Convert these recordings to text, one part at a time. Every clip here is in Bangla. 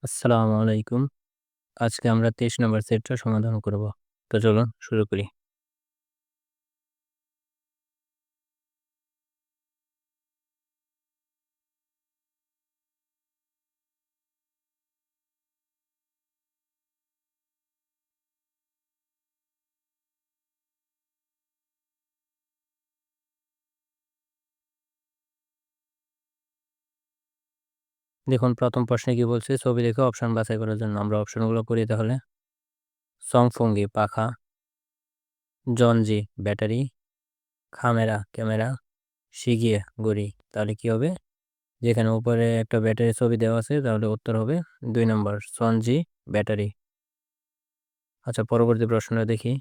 আসসালামু আলাইকুম। আজকে আমরা ২৩ নম্বর সেটটা সমাধান করব। তো চলুন শুরু করি। দেখুন প্রথম প্রশ্নে কি বলছে? ছবি দেখে অপশন বাছাই করার জন্য আমরা অপশনগুলো পড়ি তাহলে। সংফঙ্গি পাখা, জঞ্জি ব্যাটারি, খামেরা ক্যামেরা, শিগিয়ে ঘড়ি। তাহলে কি হবে? যেখানে উপরে একটা ব্যাটারির ছবি দেওয়া আছে তাহলে উত্তর হবে ২ নম্বর সঞ্জি ব্যাটারি। আচ্ছা পরবর্তী প্রশ্নটা দেখি।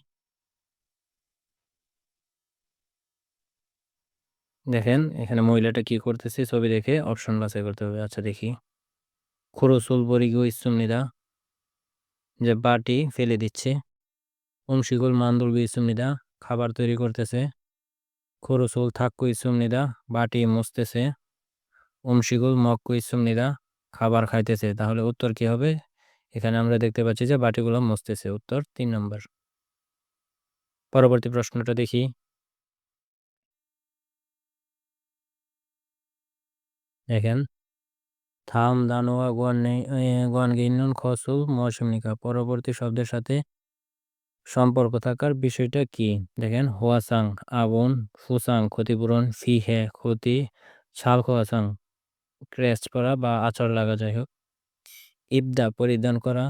দেখেন এখানে মহিলাটা কি করতেছে? ছবি দেখে অপশন বাছাই করতে হবে। আচ্ছা দেখি। খুরুসুল বরিগু ইসুমনিদা যে বাটি ফেলে দিচ্ছে। অংশীকুল মান্দুল ইসুমনিদা খাবার তৈরি করতেছে। খরুসুল থাক্কু ইসুমনিদা বাটি মুছতেছে। অংশীকুল মক্কু ইসুমনিদা খাবার খাইতেছে। তাহলে উত্তর কি হবে? এখানে আমরা দেখতে পাচ্ছি যে বাটিগুলো মুছতেছে। উত্তর ৩ নম্বর। পরবর্তী প্রশ্নটা দেখি। দেখেন থাম দানোয়া গোয়ান খসুল মৌসুমিকা পরবর্তী শব্দের সাথে সম্পর্ক থাকার বিষয়টা কি? দেখেন হোয়াসাং আগুন, ফুসাং ক্ষতিপূরণ, ফিহে ক্ষতি, ছাল খোয়াসাং ক্রেস্ট করা বা আচর লাগা যাই হোক। ইবদা পরিধান করা,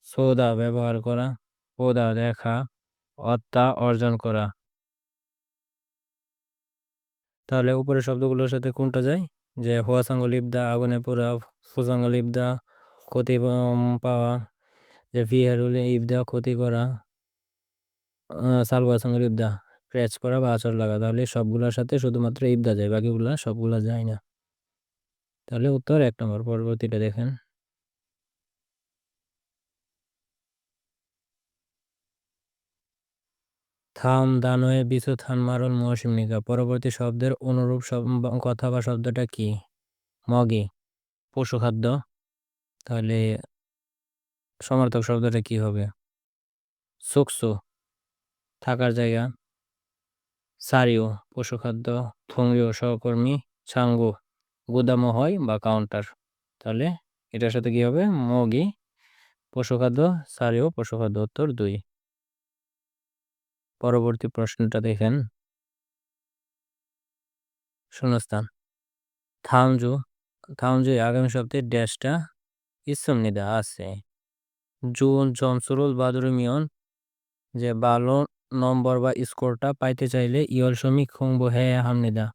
সৌদা ব্যবহার করা, ওদা দেখা, অত্তা অর্জন করা। তাহলে উপরের শব্দগুলোর সাথে কোনটা যায়? যে হোয়াসাঙ্গ লিবদা আগুনে পোড়া, ফুসাঙ্গ লিবদা ক্ষতি পাওয়া, যে ফিহারুলে ইবদা ক্ষতি করা, সালওয়াসাঙ্গ ইবদা ক্র্যাচ করা বা আচর লাগা। তাহলে সবগুলোর সাথে শুধুমাত্র ইবদা যায়, বাকিগুলা সবগুলা যায় না। তাহলে উত্তর ১ নম্বর। পরবর্তীটা দেখেন। থাম দানয়ে বিশু থান মারল মৌসুমিকা পরবর্তী শব্দের অনুরূপ কথা বা শব্দটা কি? মগি পশুখাদ্য। তাহলে সমার্থক শব্দটা কি হবে? সুকসু থাকার জায়গা, সারিও পশুখাদ্য, থুংরিও সহকর্মী, ছাঙ্গু গুদামও হয় বা কাউন্টার। তাহলে এটার সাথে কি হবে? মগি পশুখাদ্য, সারিও পশুখাদ্য। উত্তর ২। পরবর্তী প্রশ্নটা দেখেন। শূন্যস্থান থামজু থামজু আগামী সপ্তাহে ড্যাশটা ইসুমনিদা আছে। জুন জমসুরুল বাদুর মিয়ন যে ভালো নম্বর বা স্কোরটা পাইতে চাইলে ইয়ল শ্রমিক খুংবো হ্যাঁ হামনিদা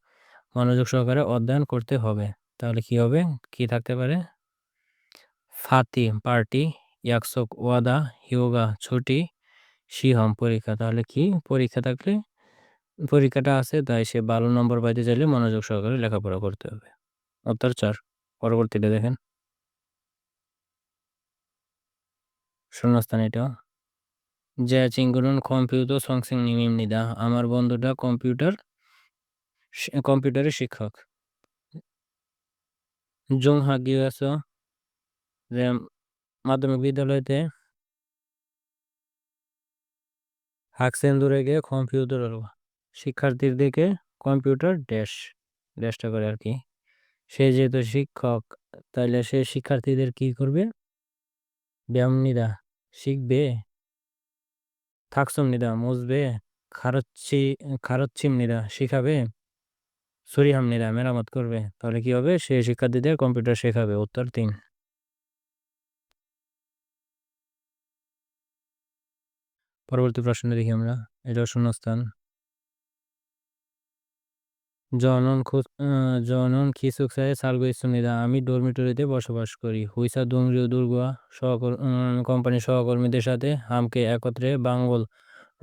মনোযোগ সহকারে অধ্যয়ন করতে হবে। তাহলে কি হবে? কি থাকতে পারে? ফাতি পার্টি, ইয়াকসক ওয়াদা, হিয়োগা ছুটি, শিহম পরীক্ষা। তাহলে কি পরীক্ষা থাকলে পরীক্ষাটা আছে তাই সে ভালো নম্বর পাইতে চাইলে মনোযোগ সহকারে লেখাপড়া করতে হবে। উত্তর ৪। পরবর্তীটা দেখেন। শূন্যস্থান এটা যে চিঙ্গুরুন কম্পিউটার সংসিং নিমিমনিদা আমার বন্ধুটা কম্পিউটারের শিক্ষক। জং হাগিয়াস যে মাধ্যমিক বিদ্যালয়তে হাকসেন দূরে গিয়ে কম্পিউটার শিক্ষার্থীদেরকে কম্পিউটার ড্যাশটা করে আর কি। সে যেহেতু শিক্ষক তাইলে সে শিক্ষার্থীদের কি করবে? ব্যায়ামনিদা শিখবে, থাকসুমনিদা মুছবে, খারচ্ছি খারচ্ছিমনিদা শিখাবে, সরিহামনিদা মেরামত করবে। তাহলে কি হবে? সে শিক্ষার্থীদের কম্পিউটার শেখাবে। উত্তর ৩। পরবর্তী প্রশ্ন দেখি আমরা। এটা শূন্যস্থান জনন খিসুকসায় সালগো ইসুনিদা আমি ডরমিটরিতে বসবাস করি। হুইসা দুংরিও দুর্গা কোম্পানির সহকর্মীদের সাথে হামকে একত্রে বাঙ্গল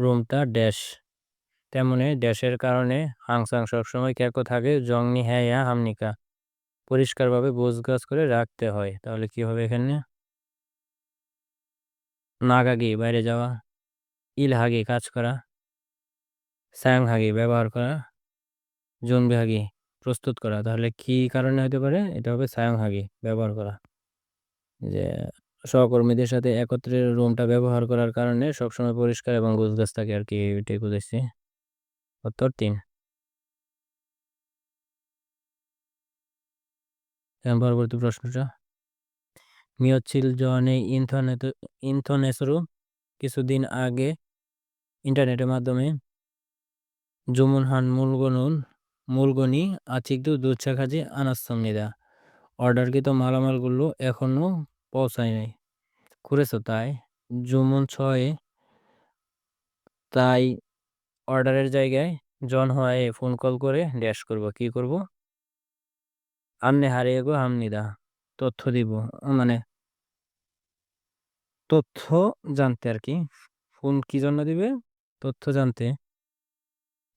রুমটা ড্যাশ তেমনি ড্যাশের কারণে হাংসাং সবসময় ক্যাকো থাকে জংনি হ্যায়া হামনিকা পরিষ্কারভাবে গোছগাছ করে রাখতে হয়। তাহলে কি হবে এখানে? নাগাগি বাইরে যাওয়া, ইলহাগি কাজ করা, সায়ংহাগি ব্যবহার করা, জুনবিহাগি প্রস্তুত করা। তাহলে কি কারণে হতে পারে? এটা হবে সায়ংহাগি ব্যবহার করা। যে সহকর্মীদের সাথে একত্রে রুমটা ব্যবহার করার কারণে সবসময় পরিষ্কার এবং গোছগাছ থাকে আর কি, এটাই বুঝাইছি। উত্তর 3। এখন পরবর্তী প্রশ্নটা, মিওচ্ছিলজনে ইন্থনেসরু কিছুদিন আগে ইন্টারনেটের মাধ্যমে 주문한 물건이 아직도 도착하지 않았습니다. অর্ডারকৃত মালামালগুলো এখনো পৌঁছায়নি। করেছো তাই 주문 ছয়ে তাই অর্ডারের জায়গায় জন হয়ে ফোন কল করে ড্যাশ করব, কি করব? আমনে হারিয়ে গো হামনিদা, তথ্য দিব, মানে তথ্য জানতে আর কি। ফোন কি জন্য দিবে? তথ্য জানতে।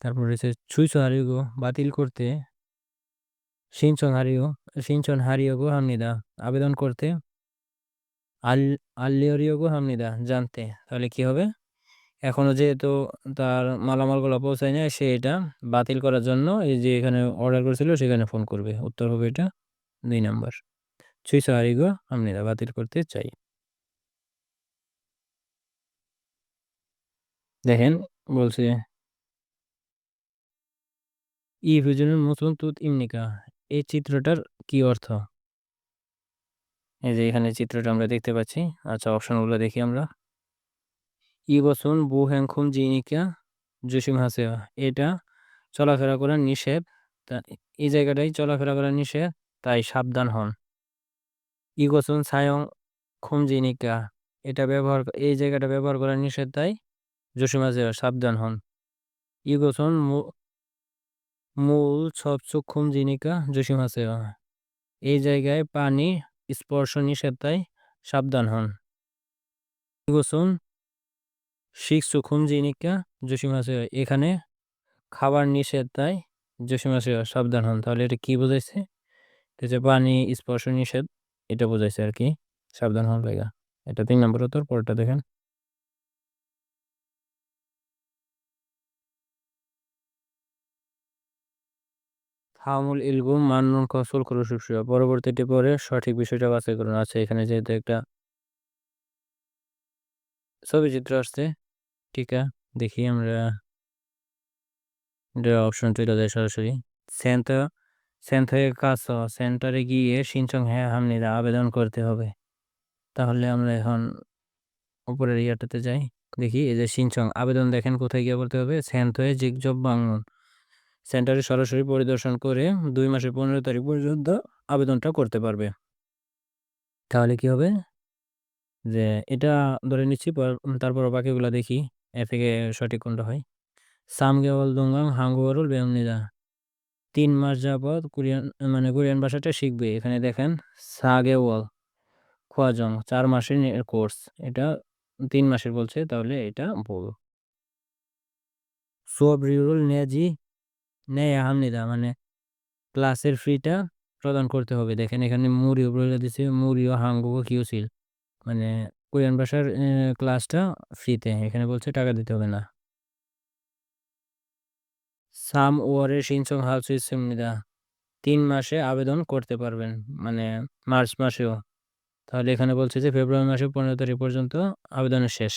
তারপর রয়েছে ছুঁইছো হারিয়ে গো বাতিল করতে, সিনচন হারিয়ে গো হামনিদা আবেদন করতে, আল আল্লিয়রিও গো হামনিদা জানতে। তাহলে কি হবে? এখনো যেহেতু তার মালামালগুলো পৌঁছায় না, সে এটা বাতিল করার জন্য এই যে এখানে অর্ডার করেছিল সেখানে ফোন করবে। উত্তর হবে এটা 2 নাম্বার। ছুঁইছো হারিয়ে গো হামনিদা বাতিল করতে চাই। দেখেন বলছে ই হুজুরের মুসুন তুত ইমনিকা, এই চিত্রটার কি অর্থ? এই যে এখানে চিত্রটা আমরা দেখতে পাচ্ছি। আচ্ছা, অপশনগুলো দেখি আমরা। ই বসুন বু হ্যাংখুম জিনিকা জুসিম হাসেওয়া, এটা চলাফেরা করা নিষেধ, তা এই জায়গাটাই চলাফেরা করা নিষেধ, তাই সাবধান হন। ই বসুন সায়ং খুম জিনিকা, এই জায়গাটা ব্যবহার করা নিষেধ, তাই জুসিম হাসেওয়া সাবধান হন। ই বসুন মূল ছবচুক খুম জিনিকা জুসিম হাসেওয়া, এই জায়গায় পানি স্পর্শ নিষেধ, তাই সাবধান হন। ই বসুন শিখসুখুম জিনিকা জুসিম হাসেওয়া, এখানে খাবার নিষেধ, তাই জসিমাসিয়া সাবধান হন। তাহলে এটা কি বোঝাইছে? এটা যে পানি স্পর্শ নিষেধ, এটা বোঝাইছে আর কি, সাবধান হন লেগা। এটা 3 নম্বর উত্তর। পরেরটা দেখেন, থামুল ইলগুম মান্নুন কসুল করুসুসিয়া, পরবর্তীটি পরে সঠিক বিষয়টা বাছাই করুন। আচ্ছা, এখানে যেহেতু একটা ছবি চিত্র আসছে, ঠিক আছে, দেখি আমরা এটা অপশন চলে যায় সরাসরি। সেন্টার সেন্টারে কাজ সেন্টারে গিয়ে সিনচং হ্যাঁ হামনিদা আবেদন করতে হবে। তাহলে আমরা এখন উপরের ইয়াটাতে যাই, দেখি এই যে সিনচং আবেদন, দেখেন কোথায় গিয়ে করতে হবে? সেন্টয়ে জিগজব বাংলন, সেন্টারে সরাসরি পরিদর্শন করে 2 মাসের 15 তারিখ পর্যন্ত আবেদনটা করতে পারবে। তাহলে কি হবে? যে এটা ধরে নিচ্ছি, তারপর বাকিগুলো দেখি এ থেকে সঠিক কোনটা হয়। সামগেওয়াল দোঙ্গাং হাঙ্গুয়ারুল বেমনিদা, 3 মাস যাবত কোরিয়ান ভাষাটা শিখবে। এখানে দেখেন সাগেওয়াল খোয়াজং 4 মাসের কোর্স, এটা 3 মাসের বলছে, তাহলে এটা ভুল। সোয়াবরিউল নেজি নেই আহমনিদা, মানে ক্লাসের ফ্রিটা প্রদান করতে হবে। দেখেন এখানে মুরিও বলে দিছে, মুরিও হাঙ্গুগো কিউসিল, মানে কোরিয়ান ভাষার ক্লাসটা ফ্রিতে, এখানে বলছে টাকা দিতে হবে না। সাম ওয়ারের সিনচং হাউসি সিমনিদা, 3 মাসে আবেদন করতে পারবেন, মানে মার্চ মাসেও। তাহলে এখানে বলছে যে ফেব্রুয়ারি মাসে 15 তারিখ পর্যন্ত আবেদনের শেষ,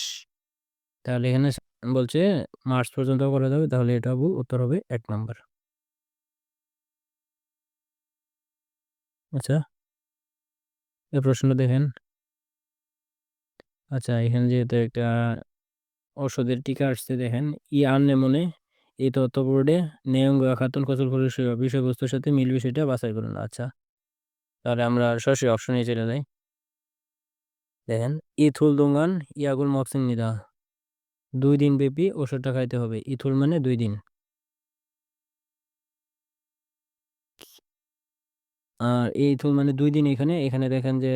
তাহলে এখানে বলছে মার্চ পর্যন্ত করা যাবে, তাহলে এটা উত্তর হবে 1 নম্বর। আচ্ছা, এই প্রশ্ন দেখেন। আচ্ছা, এখানে যেহেতু একটা ওষুধের টিকা আসছে, দেখেন ই আননেমনে এই তথ্য বোর্ডে নেয়ঙ্গ খাতুন কচুল বিষয়বস্তুর সাথে মিল বিষয়টা বাছাই করুন। আচ্ছা, তাহলে আমরা সরাসরি অপশনে চলে যাই। দেখেন ইথুল দোঙ্গান ইয়াগুল মক্সিং নিদা, 2 দিন ব্যাপী ওষুধটা খাইতে হবে। ইথুল মানে 2 দিন, আর ইথুল মানে 2 দিন। এখানে এখানে দেখেন যে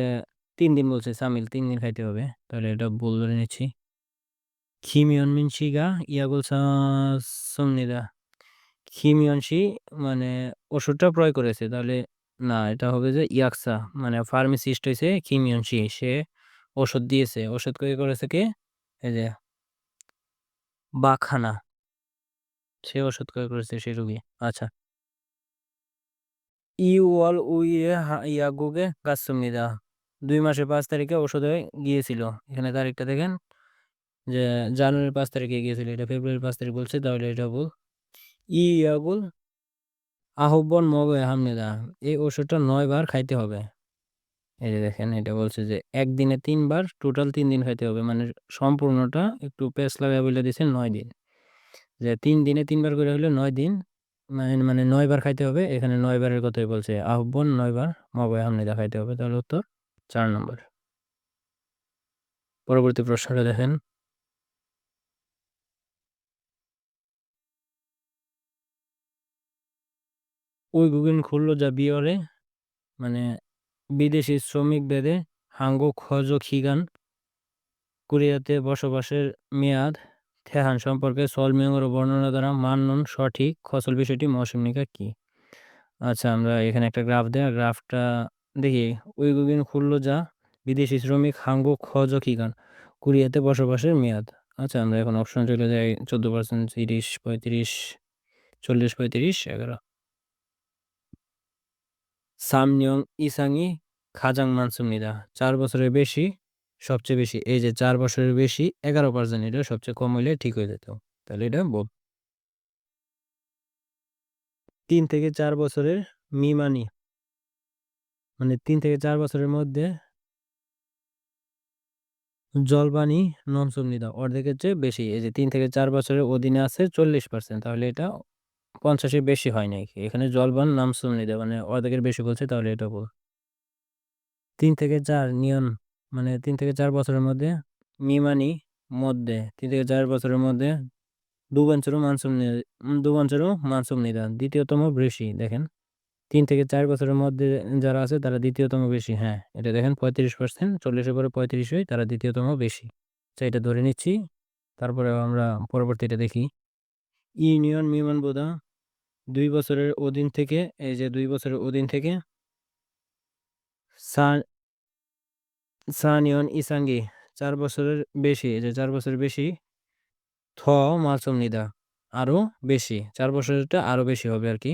3 দিন বলছে, সামিল 3 দিন খাইতে হবে, তাহলে এটা ভুল ধরে নিচ্ছি। খিমিয়ন মিনশিগা ইয়াগুল সমনিদা, খিমিয়নসি মানে ওষুধটা প্রয়োগ করেছে, তাহলে না, এটা হবে যে ইয়াকসা, মানে ফার্মাসিস্ট হয়েছে খিমিয়নসি, সে ওষুধ দিয়েছে। ওষুধ তৈরি করেছে কে? এই যে বাখানা, সে ওষুধ তৈরি করেছে সেই রোগী। আচ্ছা, ইউয়াল উইয়ে ইয়াগুগে গাছুমিদা, 2 মাসের 5 তারিখে ওষুধে গিয়েছিল। এখানে তারিখটা দেখেন যে জানুয়ারির 5 তারিখে গিয়েছিল, এটা ফেব্রুয়ারির 5 তারিখ বলছে, তাহলে এটা ভুল। ইয়াগুল আহ্বন মগে হামনেদা, এই ওষুধটা 9 বার খাইতে হবে। এই যে দেখেন এটা বলছে যে একদিনে 3 বার, টোটাল 3 দিন খাইতে হবে, মানে সম্পূর্ণটা একটু পেস লাগায় বলে দিয়েছে 9 দিন, যে 3 দিনে 3 বার করে হলে 9 দিন, মানে 9 বার খাইতে হবে। এখানে 9 বারের কথাই বলছে, আহ্বন 9 বার মগে হামনেদা খাইতে হবে, তাহলে উত্তর 4 নম্বর। পরবর্তী প্রশ্নটা দেখেন, উইগুগিন খুললো যা বিয়রে, মানে বিদেশি শ্রমিক বেদে হাঙ্গো খজ খিগান কোরিয়াতে বসবাসের মেয়াদ থেহান সম্পর্কে সলমিয়র বর্ণনা দ্বারা মানন সঠিক ফসল বিষয়টি মৌসুমিকা কি? আচ্ছা, আমরা এখানে একটা গ্রাফ দেয়, গ্রাফটা দেখি। উইগুগিন খুললো যা বিদেশি শ্রমিক হাঙ্গো খজ খিগান কোরিয়াতে বসবাসের মেয়াদ। আচ্ছা, আমরা এখন অপশন চলে যাই, 14%, 30, 35, 40, 35, 11। সামনিয়ং ইসাঙি খাজাং মানসুমনিদা, 4 বছরের বেশি সবচেয়ে বেশি, এই যে 4 বছরের বেশি 11%, এটা সবচেয়ে কম হইলে ঠিক হয়ে যেত, তাহলে এটা বল। 3 থেকে 4 বছরের মিমানি, মানে 3 থেকে 4 বছরের মধ্যে জলবানি নমসুমনিদা অর্ধেকের চেয়ে বেশি, এই যে 3 থেকে 4 বছরের অধীনে আছে 40%, তাহলে এটা 50-এর বেশি হয় নাকি, এখানে জলবান নামসুমনিদা মানে অর্ধেকের বেশি বলছে, তাহলে এটা বল। 3 থেকে 4 নিয়ন, মানে 3 থেকে 4 বছরের মধ্যে মিমানি মধ্যে, 3 থেকে 4 বছরের মধ্যে দুবাঞ্চরু মানসুম নিদান দ্বিতীয়তম বেশি, দেখেন 3 থেকে 4 বছরের মধ্যে যারা আছে তারা দ্বিতীয়তম বেশি, হ্যাঁ এটা দেখেন 35%, 40-এর পরে 35 হয়, তারা দ্বিতীয়তম বেশি। আচ্ছা, এটা ধরে নিচ্ছি, তারপরে আমরা পরবর্তীটা দেখি। ইউনিয়ন বিমান বোধা 2 বছরের অধীন থেকে, এই যে 2 বছরের অধীন থেকে সানিয়ন ইসাঙ্গি 4 বছরের বেশি, এই যে 4 বছরের বেশি থ মালসুম নিদা আরো বেশি, 4 বছরেরটা আরো বেশি হবে আর কি,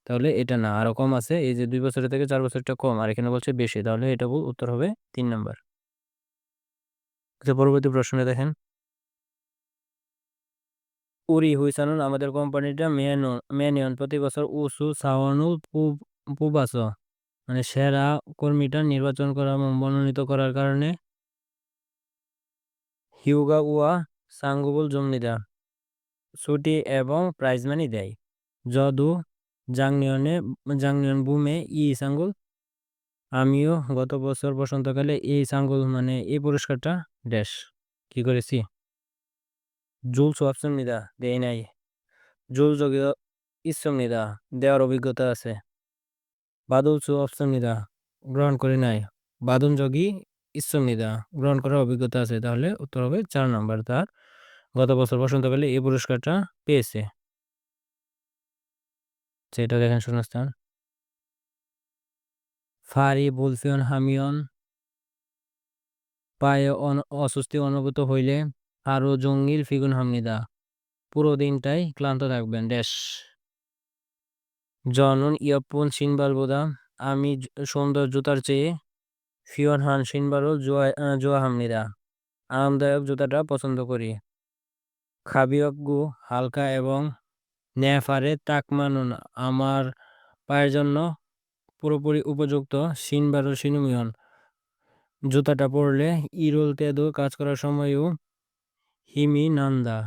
তাহলে এটা না, আরো কম আছে, এই যে 2 বছরের থেকে 4 বছরটা কম, আর এখানে বলছে বেশি, তাহলে এটা উত্তর হবে 3 নাম্বার। আচ্ছা, পরবর্তী প্রশ্নে দেখেন, উরি হুইসানুন আমাদের কোম্পানিটা মেনিয়ন প্রতি বছর উসু সাওয়ানু পুবাস, মানে সেরা কর্মীটা নির্বাচন করা এবং মনোনীত করার কারণে হিউগা উয়া সাঙ্গুবুল জমনিদা ছুটি এবং প্রাইজ মানি দেয়। যদু জাংনিয়ন বুমে ই সাঙ্গুল, আমিও গত বছর বসন্তকালে এই সাঙ্গুল মানে এই পুরস্কারটা ড্যাশ কি করেছি, জুল সোয়াবসনিদা দেয় নাই, জুল যোগী ইসমনিদা দেওয়ার অভিজ্ঞতা আছে, বাদুল সোয়াবসনিদা গ্রহণ করে নাই, বাদুন যোগী ইসমনিদা গ্রহণ করার অভিজ্ঞতা আছে, তাহলে উত্তর হবে 4 নম্বর, তার গত বছর বসন্তকালে এই পুরস্কারটা পেয়েছে। সেটা দেখেন শূন্যস্থান, ফারি বুলফিয়ন হামিয়ন পায়ে অস্বস্তি অনুভূত হইলে আরো জঙ্গিল ফিগুন হামনিদা পুরো দিনটাই ক্লান্ত থাকবেন ড্যাশ। জনন ইয়াপুন সিনবার বোদা আমি সুন্দর জুতার চেয়ে ফিওন হান সিনবারও জোয়া হামনিদা আরামদায়ক জুতাটা পছন্দ করি। খাবিয়গু হালকা এবং নেফারে তাক মানুন আমার পায়ের জন্য পুরোপুরি উপযুক্ত, সিনবারও সিনুমিয়ন জুতাটা পরলে ইরুল তেদু কাজ করার সময়ও হিমি নান্দা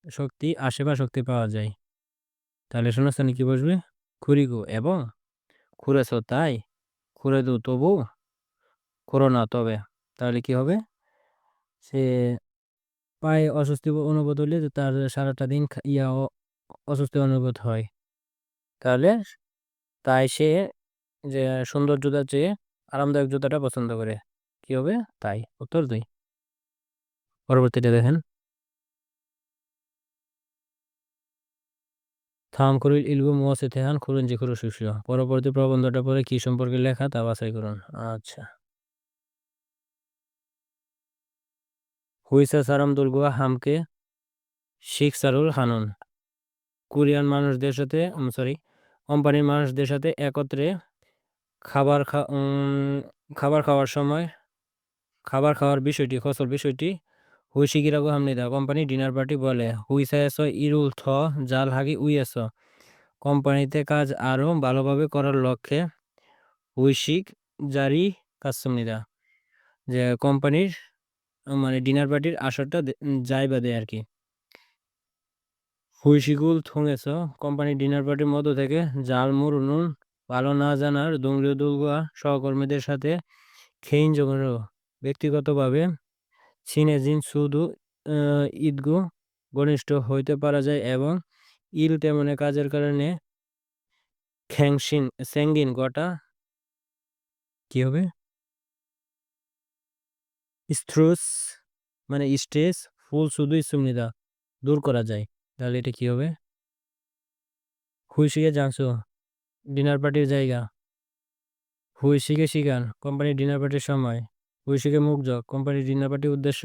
শক্তি আসে বা শক্তি পাওয়া যায়, তাহলে শূন্যস্থানে কি বসবে, খুরিগু এবং খুঁড়েছ তাই, খুঁড়ে দু তবু করো না তবে, তাহলে কি হবে, সে পায়ে অস্বস্তি অনুভূত হলে তার সারাটা দিন অস্বস্তি অনুভূত হয়, তাহলে তাই সে যে সুন্দর জুতার চেয়ে আরামদায়ক জুতাটা পছন্দ করে, কি হবে তাই, উত্তর 2। পরবর্তীটা দেখেন, থাম করিল ইলবু মোয়াসে তেহান খুরুঞ্জি খুরু সুশীল, পরবর্তী প্রবন্ধটা পরে কি সম্পর্কে লেখা তা বাছাই করুন। আচ্ছা, হুইসা সারাম দুলগুয়া হামকে শিখ সারুল হানুন, কোরিয়ান মানুষদের সাথে কোম্পানির মানুষদের সাথে একত্রে খাবার খাওয়ার সময় খাবার খাওয়ার বিষয়টি ফসল বিষয়টি হুইশিগিরাগো হামনিদা কোম্পানি ডিনার পার্টি বলে হুইসায়েস ইরুল থ জাল হাগি উইয়েস কোম্পানিতে কাজ আরো ভালোভাবে করার লক্ষ্যে হুইশিক জারি কাসুমনিদা যে কোম্পানির মানে ডিনার পার্টির আসরটা যাই বাদে আর কি। হুইশিগুল থুঙেছ কোম্পানি ডিনার পার্টির মধ্য থেকে জাল মুরুনুন ভালো না জানার দুংলিও দুলগুয়া সহকর্মীদের সাথে খেইন জোগানো ব্যক্তিগতভাবে সিনেজিন শুধু ঈদগু ঘনিষ্ঠ হইতে পারা যায় এবং ইল তেমনে কাজের কারণে খ্যাংশিন স্যাঙ্গিন গোটা কি হবে স্ট্রুস মানে স্ট্রেস ফুল শুধু সুমনিদা দূর করা যায়। তাহলে এটা কি হবে হুইশিকে জাংসু ডিনার পার্টির জায়গা হুইশিকে শিকার কোম্পানির ডিনার পার্টির সময় হুইশিকে মুগ্ধ কোম্পানির ডিনার পার্টির উদ্দেশ্য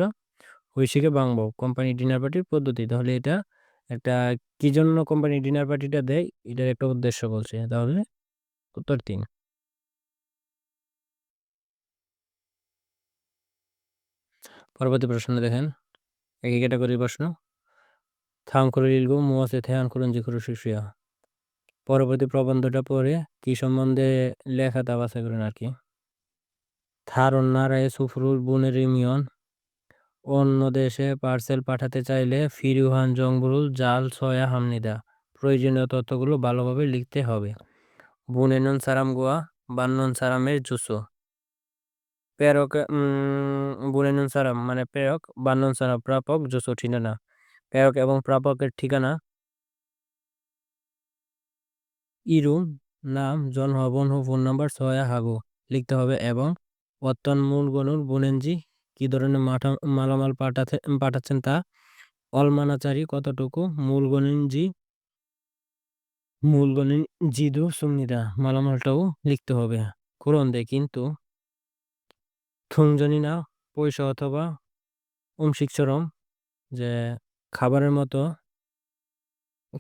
হুইশিকে বাংব কোম্পানির ডিনার পার্টির পদ্ধতি। তাহলে এটা একটা কি জন্য কোম্পানি ডিনার পার্টিটা দেয় এটার একটা উদ্দেশ্য বলছে। তাহলে উত্তর 3। পরবর্তী প্রশ্ন দেখেন একই ক্যাটাগরির প্রশ্ন থাম করে লিলগো মুয়াসে থেয়ান করুন যে করু শিশুয়া পরবর্তী প্রবন্ধটা পড়ে কি সম্বন্ধে লেখা তা বাছাই করেন আর কি। থারন নারায়ে সুফরুল বুনের ইউনিয়ন অন্য দেশে পার্সেল পাঠাতে চাইলে ফিরুহান জংবরুল জাল ছয়া হামনিদা প্রয়োজনীয় তথ্যগুলো ভালোভাবে লিখতে হবে। বুনেনন সারাম গোয়া বান্নন সারামের জুসো প্রেরক বুনেনন সারাম মানে প্রেরক বান্নন সারাম প্রাপক জুসো ঠিকানা প্রেরক এবং প্রাপকের ঠিকানা ইরুম নাম জন্ম বন্ধু ফোন নাম্বার ছয়া হাগু লিখতে হবে এবং বর্তমান মূল গণুর বুনেনজি কি ধরনের মালামাল পাঠাচ্ছেন তা অলমানাচারি কতটুকু মূলগণিন জিদু সুমনিদা মালামালটাও লিখতে হবে। কুরন্দে কিন্তু থুংজনি না পয়সা অথবা উমশিকচরম যে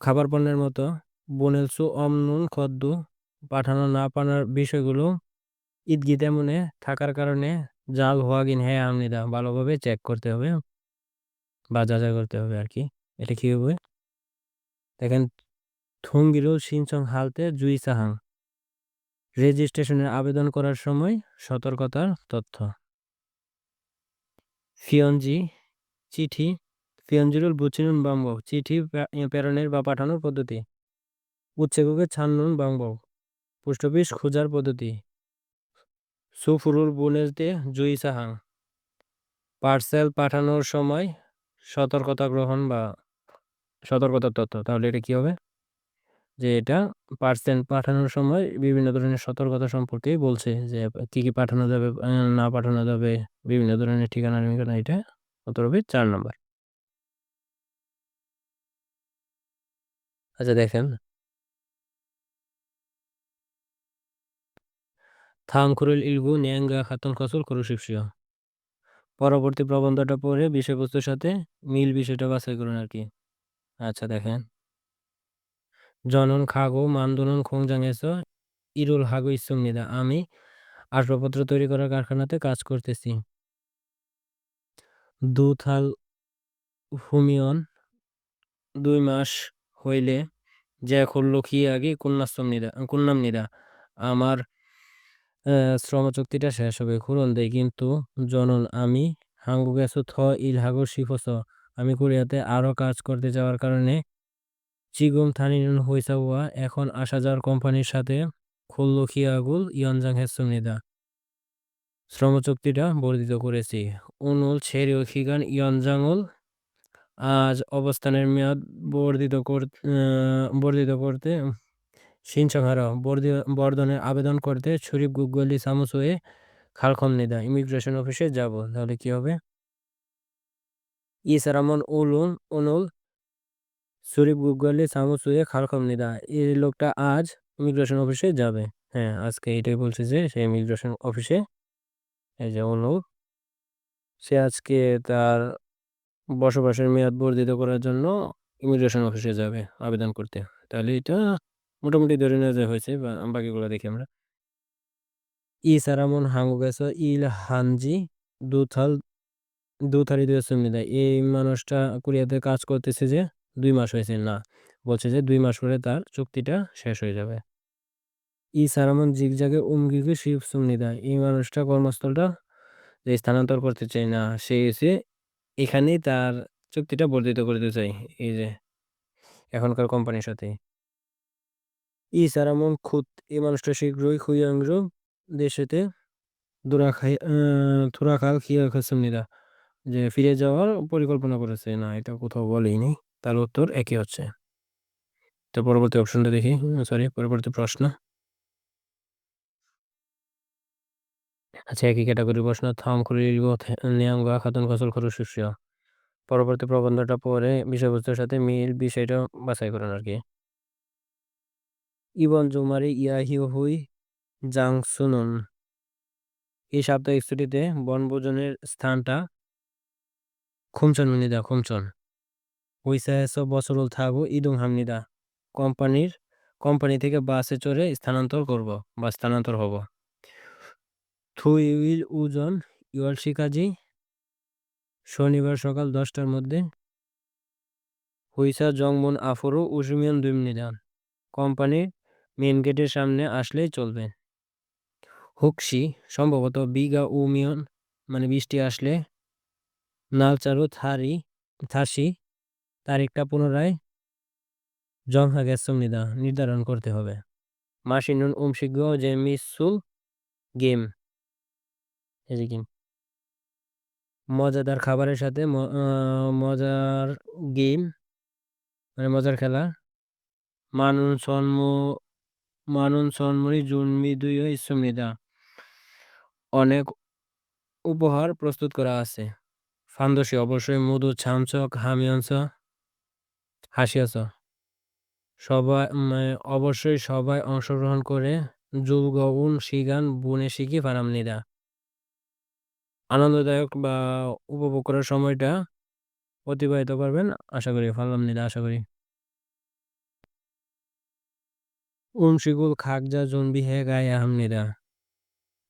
খাবার পণ্যের মতো বনেলসু অমনুন খদ্দু পাঠানো না পানার বিষয়গুলো ঈদগি তেমনে থাকার কারণে জাল হোয়াগিন হ্যাঁ আমনিদা ভালোভাবে চেক করতে হবে বা যাচাই করতে হবে আর কি। এটা কি হবে দেখেন থুঙ্গিরুল সিনচং হালতে জুই সাহাং রেজিস্ট্রেশনের আবেদন করার সময় সতর্কতার তথ্য। ফিয়নজি চিঠি ফিয়নজিরুল বুচিনুন বাম্ব চিঠি প্রেরণের বা পাঠানোর পদ্ধতি। উচ্ছেকুকে ছান্নুন বাম্ব পোস্ট অফিস খোঁজার পদ্ধতি। সুফুরুল বুনেজতে জুই সাহাং পার্সেল পাঠানোর সময় সতর্কতা গ্রহণ বা সতর্কতার তথ্য। তাহলে এটা কি হবে যে এটা পার্সেল পাঠানোর সময় বিভিন্ন ধরনের সতর্কতা সম্পর্কে বলছে যে কি কি পাঠানো যাবে না পাঠানো যাবে বিভিন্ন ধরনের ঠিকানা ঠিকানা এটা উত্তর হবে 4 নম্বর। আচ্ছা দেখেন থাংকুরুল ইলগু ন্যাঙ্গা খাতুন খসুল করুশিপসিও পরবর্তী প্রবন্ধটা পড়ে বিষয়বস্তুর সাথে মিল বিষয়টা বাছাই করুন আর কি। আচ্ছা দেখেন জনন খাগো মান্দুনন খোংজাংএস ইরুল হাগো ইসুমনিদা আমি আসবাবপত্র তৈরি করার কারখানাতে কাজ করতেছি। দুথাল হুমিয়ন 2 মাস হইলে যে খুললো কি আগে কুন্নামনিদা আমার শ্রম চুক্তিটা শেষ হবে খুরন দেয় কিন্তু জনন আমি হাঙ্গু গেছো থ ইল হাগর শিফস আমি কোরিয়াতে আরো কাজ করতে যাওয়ার কারণে চিগুম থানিনুন হইসাওয়া এখন আসা যাওয়ার কোম্পানির সাথে খুললো খিয়াগুল ইয়নজাং হেসুমনিদা শ্রম চুক্তিটা বর্ধিত করেছি। উনুল ছেড়িও খিগান ইয়নজাংউল আজ অবস্থানের মেয়াদ বর্ধিত করতে সিনসংহারা বর্ধনের আবেদন করতে ছুরিপ গুগলি সামুসুয়ে খালখমনিদা ইমিগ্রেশন অফিসে যাব। তাহলে কি হবে ইসারামন অনুল ছুরিপ গুগলি সামুসুয়ে খালখমনিদা এই লোকটা আজ ইমিগ্রেশন অফিসে যাবে। হ্যাঁ আজকে এটাই বলছে যে সে ইমিগ্রেশন অফিসে এই যে অনুল সে আজকে তার বসবাসের মেয়াদ বর্ধিত করার জন্য ইমিগ্রেশন অফিসে যাবে আবেদন করতে। তাহলে এটা মোটামুটি ধরে নেওয়া যায় হয়েছে বাকিগুলো দেখি আমরা। ই সারামন হাঙ্গু গেছো ইল হানজি দুথাল দুথারি দুই সুমনিদা। এই মানুষটা কোরিয়াতে কাজ করতেছে যে 2 মাস হয়েছে না, বলছে যে 2 মাস পরে তার চুক্তিটা শেষ হয়ে যাবে। ই সারামন জিগজাগে উমগিগু শিব সুমনিদা। এই মানুষটা কর্মস্থলটা যে স্থানান্তর করতে চায় না, সে এসে এখানেই তার চুক্তিটা বর্ধিত করতে চাই এই যে এখনকার কোম্পানির সাথে। ই সারামন খুদ এই মানুষটা শীঘ্রই খুইয়াংরো দেশেতে দুরাখাল খিয়া খাসুমনিদা, যে ফিরে যাওয়ার পরিকল্পনা করেছে না, এটা কোথাও বলেইনি। তার উত্তর একই হচ্ছে। তো পরবর্তী অপশনটা দেখি, সরি পরবর্তী প্রশ্ন। আচ্ছা, একই ক্যাটাগরি প্রশ্ন। থাম খুরিব নিয়ামগা খাতুন ফসল খরচ শস্য। পরবর্তী প্রবন্ধটা পরে বিষয়বস্তুর সাথে মিল বিষয়টা বাছাই করুন আর কি। ইবন জুমারি ইয়াহি হুই জাংসুনন। এই সাপ্তাহিক ছুটিতে বনভোজনের স্থানটা খুমচন মিনিদা, খুমচন। হুইসাহেস বছরুল থাকবো ইদুং হামনিদা। কোম্পানির কোম্পানি থেকে বাসে চড়ে স্থানান্তর করব বা স্থানান্তর হব। থুই উইল উজন ইউয়াল শিকাজি। শনিবার সকাল 10টার মধ্যে। হুইসা জংমন আফরো উসুমিয়ান দুইমিনিদান। কোম্পানির মেন গেটের সামনে আসলেই চলবে। হুকসি সম্ভবত বিগা উমিয়ন, মানে বৃষ্টি আসলে। নালচারু থাসি তারিখটা পুনরায় জংহা গ্যাসুমনিদা নির্ধারণ করতে হবে। মাসিনুন উমশিগ্য যে মিসুল গেম, এই যে গেম মজাদার খাবারের সাথে মজার গেম, মানে মজার খেলা। মানুন সন্ম মানুন সন্মরি জুনমি দুই ইসুমনিদা। অনেক উপহার প্রস্তুত করা আছে। ফান্দসি অবশ্যই মধু ছামচক হামিয়ংস হাসিয়াছ। সবাই অবশ্যই সবাই অংশগ্রহণ করে জুলগউন শিগান বুনে শিখি ফারামনিদা। আনন্দদায়ক বা উপভোগ করার সময়টা অতিবাহিত করবেন আশা করি, ফালামনিদা আশা করি। উমশিগুল খাকজা জুনবি হে গায়ে আহমনিদা,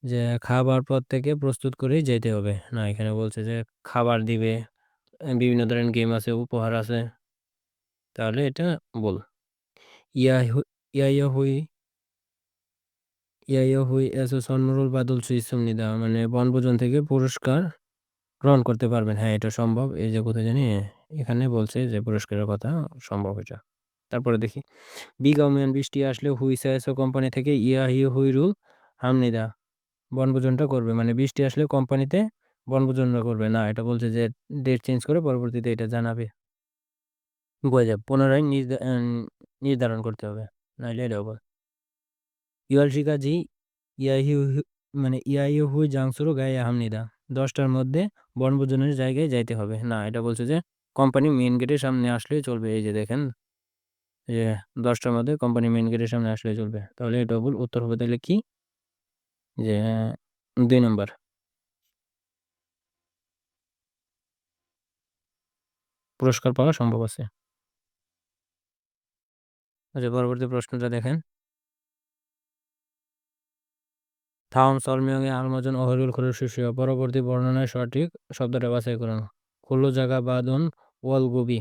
যে খাবার প্রত্যেকে প্রস্তুত করেই যেতে হবে না, এখানে বলছে যে খাবার দিবে, বিভিন্ন ধরনের গেম আছে, উপহার আছে, তাহলে এটা বল। ইয়া ইয়া হুই ইয়া হুই এসো সন্মরুল বাদল সুইসুমনিদা, মানে বনভোজন থেকে পুরস্কার গ্রহণ করতে পারবেন। হ্যাঁ, এটা সম্ভব। এই যে কোথায় জানি এখানে বলছে যে পুরস্কারের কথা সম্ভব এটা। তারপরে দেখি, বিগমেন বৃষ্টি আসলে হুইসাইসো কোম্পানি থেকে হুইরুল হামনিদা বনভোজনটা করবে, মানে বৃষ্টি আসলে কোম্পানিতে বনভোজনটা করবে না, এটা বলছে যে ডেট চেঞ্জ করে পরবর্তীতে এটা জানাবে। বোঝা যায় পুনরায় নির্ধারণ করতে হবে, নাইলে এটা হবে। ইউয়াল শিকাজি ইয়াহি মানে ইয়াহি হুই জাংসুরু গায়ে হামনিদা। 10টার মধ্যে বনভোজনের জায়গায় যাইতে হবে না, এটা বলছে যে কোম্পানি মেন গেটের সামনে আসলেই চলবে। এই যে দেখেন যে 10টার মধ্যে কোম্পানি মেন গেটের সামনে আসলেই চলবে, তাহলে এটা ভুল। উত্তর হবে তাহলে কি, যে 2 নম্বর, পুরস্কার পাওয়া সম্ভব আছে। আচ্ছা, পরবর্তী প্রশ্নটা দেখেন। থাউন সলমিয়ং এ আলমাজন অহরুল খরুশিস। পরবর্তী বর্ণনায় সঠিক শব্দটা বাছাই করুন। খুল্লো জায়গা বাদন ওয়াল গবি।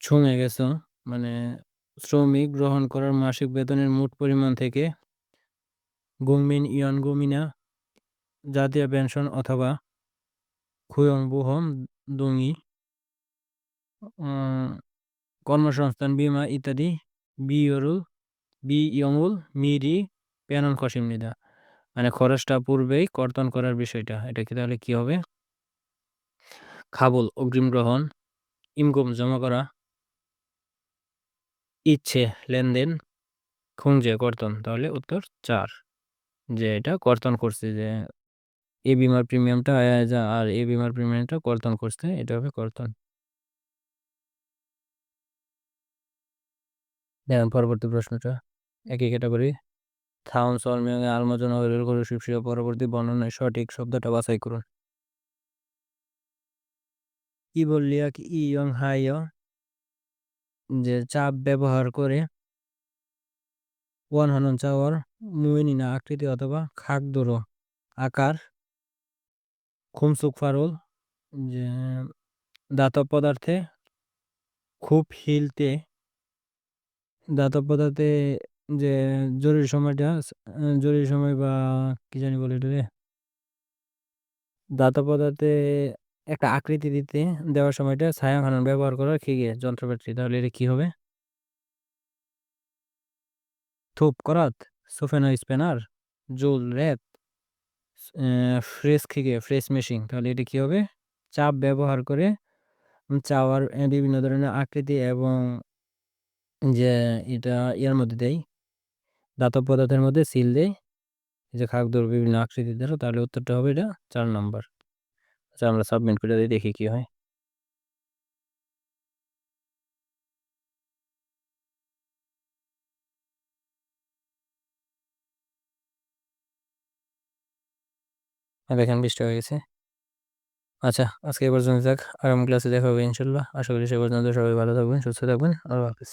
ছুঁয়ে গেছো, মানে শ্রমিক গ্রহণ করার মাসিক বেতনের মোট পরিমাণ থেকে গুংমিন ইয়ন গুমিনা জাতীয় পেনশন অথবা খুয়ন বুহম দুঙি কর্মসংস্থান বীমা ইত্যাদি বিয়রুল বিয়ংউল মিরি পেনন খসিমনিদা, মানে খরচটা পূর্বেই কর্তন করার বিষয়টা, এটা কি তাহলে কি হবে? খাবুল অগ্রিম গ্রহণ, ইনকাম জমা করা, ইচ্ছে লেনদেন, খুঁজে কর্তন, তাহলে উত্তর 4, যে এটা কর্তন করছে, যে এই বিমার প্রিমিয়ামটা আর এই বিমার প্রিমিয়ামটা কর্তন করছে, এটা হবে কর্তন। দেখেন পরবর্তী প্রশ্নটা, একই ক্যাটাগরি। থাউন সলমিয়ং এ আলমাজন অহিরুল খরুশিস। পরবর্তী বর্ণনায় সঠিক শব্দটা বাছাই করুন। কি বললিয়া কি ইয়ং হাই, যে চাপ ব্যবহার করে ওয়ান হনন চাওয়ার মুয়েনিনা আকৃতি অথবা খাক দোরো আকার খুমসুক ফারুল যে ধাতব পদার্থে খুব হিলতে ধাতব পদার্থে যে জরুরি সময় বা কি জানি বলে এটারে ধাতব পদার্থে একটা আকৃতি দিতে দেওয়ার সময়টা ছায়া খানন ব্যবহার করার কি যন্ত্রপাতি, তাহলে এটা কি হবে? থুপ করাত, সোফেনো স্পেনার, জুল রেত, ফ্রেস মেশিন, তাহলে এটা কি হবে? চাপ ব্যবহার করে চাওয়ার বিভিন্ন ধরনের আকৃতি এবং যে এটা ইয়ার মধ্যে দেয়, ধাতব পদার্থের মধ্যে সিল দেয় যে খাদ্যর বিভিন্ন আকৃতি দ্বারা, তাহলে উত্তরটা হবে এটা 4 নম্বর। আচ্ছা আমরা সাবমিট করে দিই, দেখি কি হয়। দেখেন 20টা হয়ে গেছে। আচ্ছা আজকে এ পর্যন্ত থাক, আগামী ক্লাসে দেখা হবে ইনশাল্লাহ। আশা করি সে পর্যন্ত সবাই ভালো থাকবেন, সুস্থ থাকবেন। আল্লাহ হাফিজ।